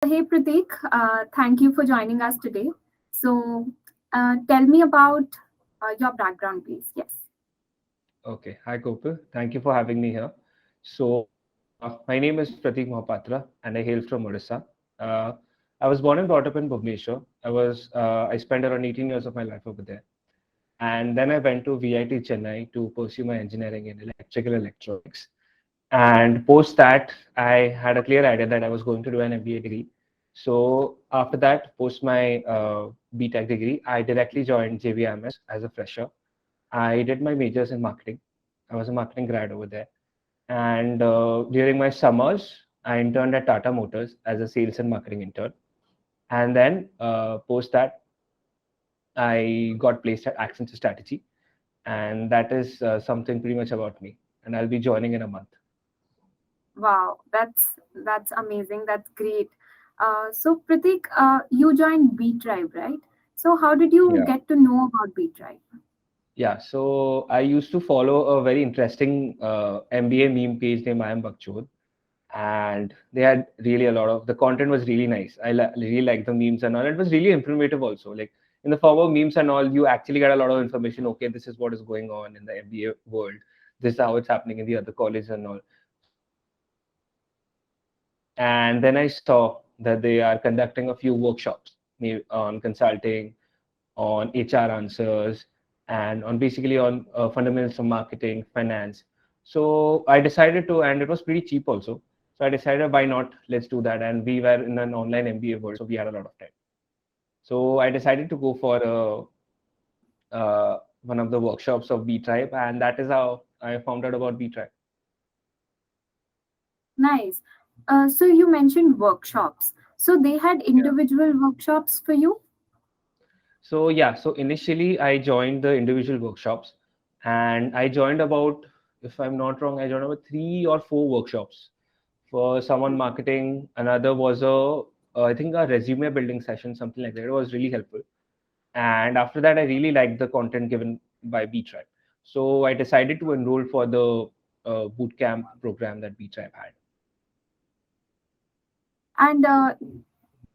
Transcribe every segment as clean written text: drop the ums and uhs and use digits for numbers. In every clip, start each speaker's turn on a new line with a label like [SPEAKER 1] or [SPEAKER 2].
[SPEAKER 1] Hey Prateik, thank you for joining us today. So, tell me about your background, please. Yes.
[SPEAKER 2] Okay. Hi, Gopal. Thank you for having me here. My name is Prateik Mohapatra, and I hail from Odisha. Uh, I was born and brought up in Bhubaneswar. I spent around 18 years of my life over there, and then I went to VIT Chennai to pursue my engineering in electrical electronics. And post that, I had a clear idea that I was going to do an MBA degree. So after that, post my BTech degree, I directly joined JVMS as a fresher. I did my majors in marketing. I was a marketing grad over there. And during my summers, I interned at Tata Motors as a sales and marketing intern. And then post that, I got placed at Accenture Strategy. And that is something pretty much about me. And I'll be joining in a month.
[SPEAKER 1] Wow, that's amazing. That's great. So Prateik, you joined btribe, right? So how did you
[SPEAKER 2] Yeah.
[SPEAKER 1] get to know about btribe?
[SPEAKER 2] Yeah, so I used to follow a very interesting MBA meme page named I am Bakchod, and they had really a lot of the content was really nice. Really liked the memes and all. It was really informative also. Like in the form of memes and all, you actually get a lot of information. Okay, this is what is going on in the MBA world. This is how it's happening in the other colleges and all. So I really liked that part. And then I saw that they are conducting a few workshops maybe on consulting, on HR answers, and on basically on fundamentals of marketing, finance. So I decided to, and it was pretty cheap also. So I decided, why not? Let's do that. And we were in an online MBA world, so we had a lot of time. So I decided to go for one of the workshops of btribe, and that is how I found out about btribe.
[SPEAKER 1] Nice. So you mentioned workshops. So they had individual workshops for you?
[SPEAKER 2] So yeah, so initially I joined the individual workshops, and I joined about, if I'm not wrong, I joined about 3 or 4 workshops. For someone marketing, another was I think a resume building session, something like that. It was really helpful. And after that, I really liked the content given by btribe. So I decided to enroll for the bootcamp program that btribe had.
[SPEAKER 1] And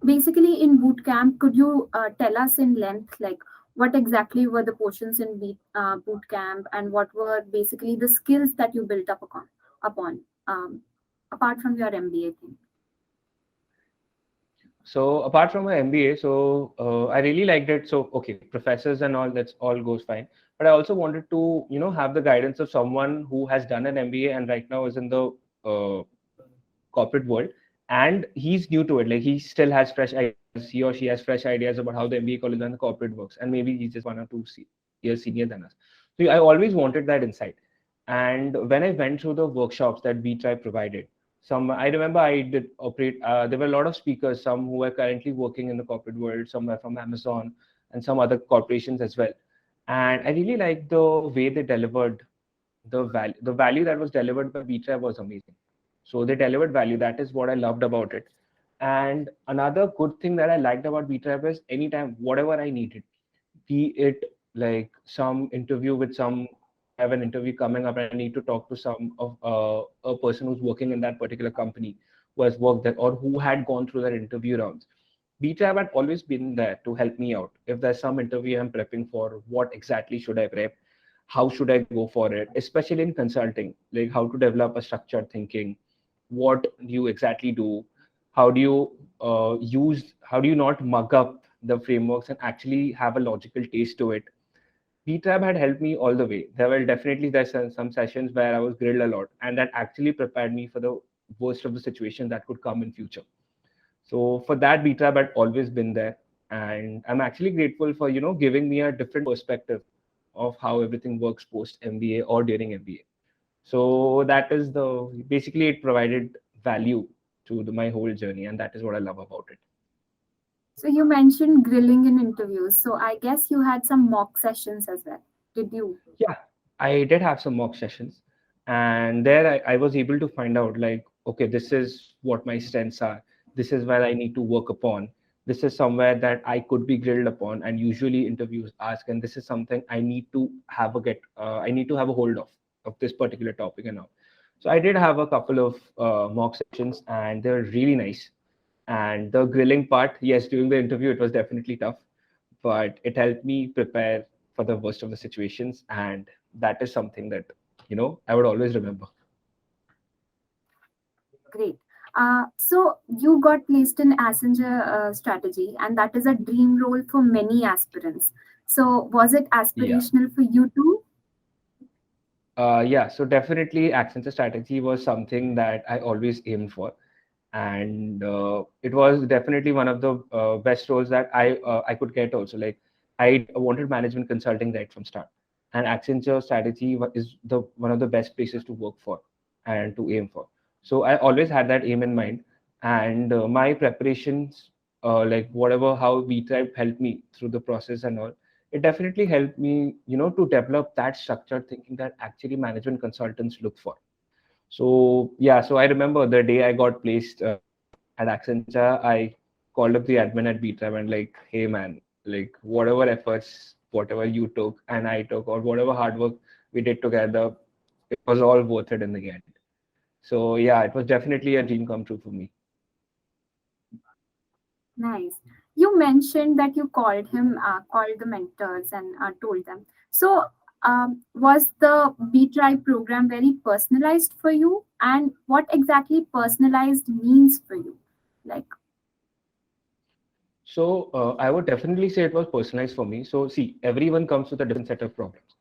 [SPEAKER 1] basically, in boot camp, could you tell us in length, like what exactly were the portions in boot camp, and what were basically the skills that you built upon apart from your MBA thing?
[SPEAKER 2] So apart from my MBA, so I really liked it. So okay, professors and all, that's all goes fine. But I also wanted to, have the guidance of someone who has done an MBA and right now is in the uh, corporate world, and he's new to it. Like he still has fresh ideas. He or she has fresh ideas about how the MBA college and the corporate works, and maybe he's just 1 or 2 years senior than us. So I always wanted that insight. And when I went through the workshops that btribe provided, I remember I did operate. There were a lot of speakers, some who were currently working in the corporate world, some were from Amazon, and some other corporations as well. And I really liked the way they delivered the value. The value that was delivered by btribe was amazing. So they delivered value. That is what I loved about it. And another good thing that I liked about btribe is anytime whatever I needed, be it like some interview with some, I have an interview coming up and I need to talk to some of a person who's working in that particular company, who has worked there or who had gone through that interview rounds. btribe had always been there to help me out. If there's some interview I'm prepping for, what exactly should I prep, how should I go for it, especially in consulting, like how to develop a structured thinking, what do you exactly do, how do you how do you not mug up the frameworks and actually have a logical taste to it. btribe had helped me all the way. There's some sessions where I was grilled a lot, and that actually prepared me for the worst of the situation that could come in future. So for that, btribe had always been there, and I'm actually grateful for giving me a different perspective of how everything works post MBA or during MBA. So that is the basically it provided value to my whole journey, and that is what I love about it.
[SPEAKER 1] So you mentioned grilling in interviews. So I guess you had some mock sessions as well. Did you?
[SPEAKER 2] Yeah, I did have some mock sessions, and there I was able to find out like, okay, this is what my strengths are. This is where I need to work upon. This is somewhere that I could be grilled upon, and usually interviews ask, and this is something I need to have I need to have a hold of this particular topic and all. So I did have a couple of mock sessions, and they were really nice. And the grilling part, yes, during the interview, it was definitely tough, but it helped me prepare for the worst of the situations. And that is something that, I would always remember.
[SPEAKER 1] Great. So you got placed in Accenture Strategy, and that is a dream role for many aspirants. So was it
[SPEAKER 2] Yeah.
[SPEAKER 1] aspirational for you too?
[SPEAKER 2] Yeah, so definitely Accenture Strategy was something that I always aimed for. And it was definitely one of the best roles that I could get also. Like I wanted management consulting right from start. And Accenture Strategy is the one of the best places to work for and to aim for. So I always had that aim in mind. And my preparations, like whatever, how btribe helped me through the process and all, it definitely helped me, to develop that structured thinking that actually management consultants look for. So yeah, so I remember the day I got placed at Accenture, I called up the admin at btribe and like, hey man, like whatever efforts, whatever you took and I took, or whatever hard work we did together, it was all worth it in the end. So yeah, it was definitely a dream come true for me.
[SPEAKER 1] Nice. You mentioned that you called the mentors and told them. So, was the B Tribe program very personalized for you? And what exactly personalized means for you? Like,
[SPEAKER 2] So I would definitely say it was personalized for me. So see, everyone comes with a different set of problems.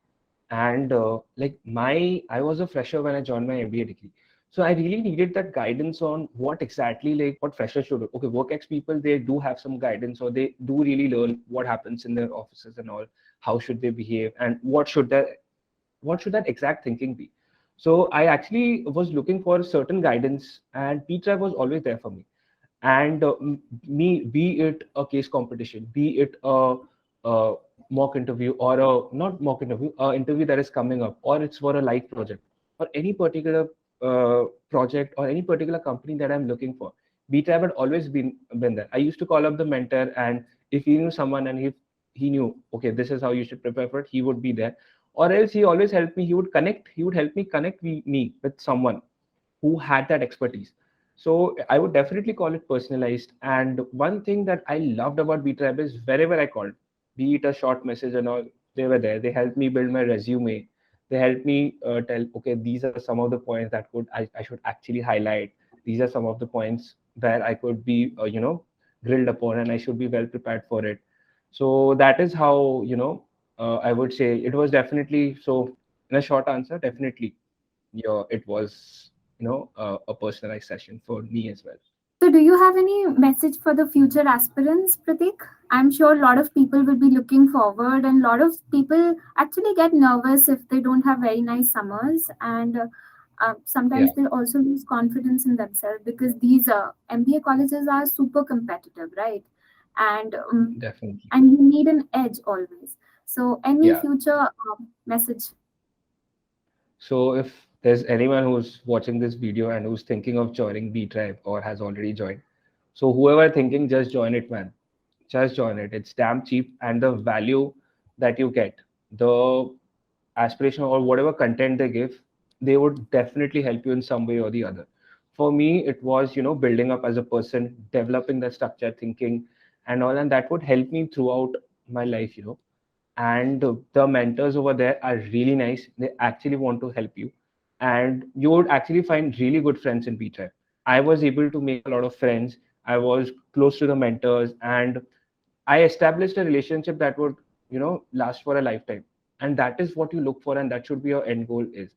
[SPEAKER 2] And like I was a fresher when I joined my MBA degree. So I really needed that guidance on what exactly, like what freshers should do. Okay, work ex people, they do have some guidance, or they do really learn what happens in their offices and all, how should they behave, and what should that exact thinking be. So I actually was looking for certain guidance, and P-Tribe was always there for me. And me, be it a case competition, be it a mock interview, or a not mock interview, a interview that is coming up, or it's for a live project, or any particular project, or any particular company that I'm looking for, btribe had always been there. I used to call up the mentor, and if he knew someone, and if he knew, okay, this is how you should prepare for it, he would be there. Or else he always helped me, he would help me connect me with someone who had that expertise. So I would definitely call it personalized. And one thing that I loved about btribe is wherever I called, be it a short message and all, they were there. They helped me build my resume. They helped me tell, okay, these are some of the points that I should actually highlight. These are some of the points where I could be, grilled upon, and I should be well prepared for it. So that is how, I would say it was definitely so. In a short answer, definitely, yeah, it was, a personalized session for me as well.
[SPEAKER 1] so do you have any message for the future aspirants, Pratik? I'm sure a lot of people will be looking forward, and a lot of people actually get nervous if they don't have very nice summers, and
[SPEAKER 2] Yeah,
[SPEAKER 1] sometimes they also lose confidence in themselves because these MBA colleges are super competitive, right? And
[SPEAKER 2] definitely.
[SPEAKER 1] and you need an edge always. So, any
[SPEAKER 2] Yeah.
[SPEAKER 1] future message?
[SPEAKER 2] So if there's anyone who's watching this video and who's thinking of joining B Tribe or has already joined, so whoever thinking, just join it, man. Just join it. It's damn cheap, and the value that you get, the aspiration or whatever content they give, they would definitely help you in some way or the other. For me, it was, building up as a person, developing that structure thinking and all, and that would help me throughout my life. And the mentors over there are really nice. They actually want to help you, and you would actually find really good friends in btribe. I was able to make a lot of friends. I was close to the mentors, and I established a relationship that would, last for a lifetime. And that is what you look for, and that should be your end goal is.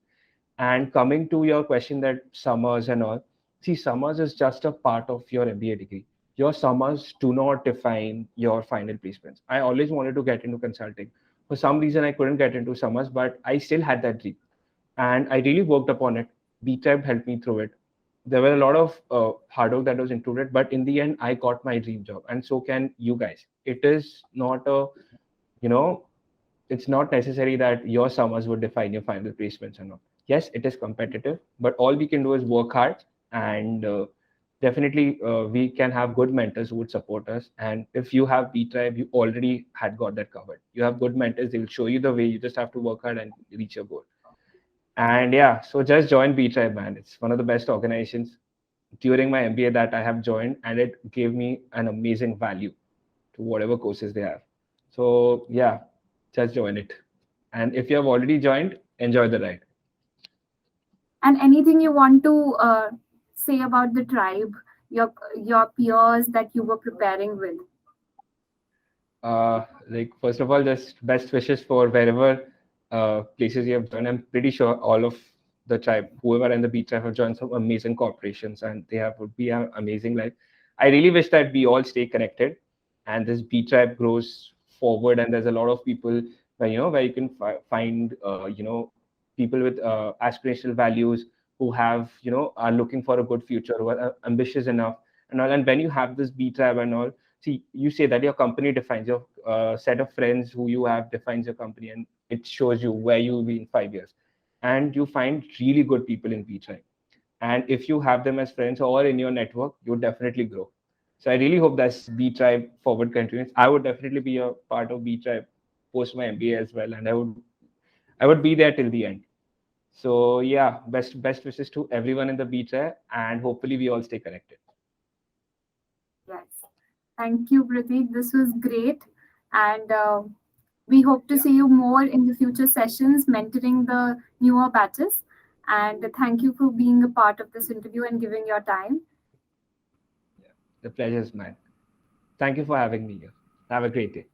[SPEAKER 2] And coming to your question that summers and all, see, summers is just a part of your MBA degree. Your summers do not define your final placements. I always wanted to get into consulting. For some reason, I couldn't get into summers, but I still had that dream. And I really worked upon it. BTEB helped me through it. There were a lot of hard work that was included, but in the end, I got my dream job. And so can you guys. It is not you know, it's not necessary that your summers would define your final placements or not. Yes, it is competitive, but all we can do is work hard, and definitely we can have good mentors who would support us. And if you have B Tribe, you already had got that covered. You have good mentors; they will show you the way. You just have to work hard and reach your goal. And yeah, so just join B Tribe, man. It's one of the best organizations. during my MBA that I have joined, and it gave me an amazing value to whatever courses they have. So yeah, just join it. And if you have already joined, enjoy the ride.
[SPEAKER 1] And anything you want to say about the tribe, your peers that you were preparing with?
[SPEAKER 2] Like first of all, just best wishes for wherever places you have joined. I'm pretty sure all of the tribe, whoever in the beach tribe, have joined some amazing corporations, and they have would be an amazing life. I really wish that we all stay connected, and this beach tribe grows forward. And there's a lot of people where where you can find people with aspirational values, who have are looking for a good future, who are ambitious enough and all. And when you have this beach tribe and all, see, you say that your company defines your set of friends who you have defines your company, and it shows you where you will be in 5 years. And you find really good people in B-Tribe. And if you have them as friends or in your network, you'll definitely grow. So I really hope that B-Tribe forward continues. I would definitely be a part of B-Tribe post my MBA as well, and I would be there till the end. So yeah, best wishes to everyone in the B-Tribe, and hopefully we all stay connected.
[SPEAKER 1] Yes. Thank you, Prateik. This was great. And we hope to
[SPEAKER 2] Yeah.
[SPEAKER 1] see you more in the future sessions, mentoring the newer batches. And thank you for being a part of this interview and giving your time.
[SPEAKER 2] The pleasure is mine. Thank you for having me here. Have a great day.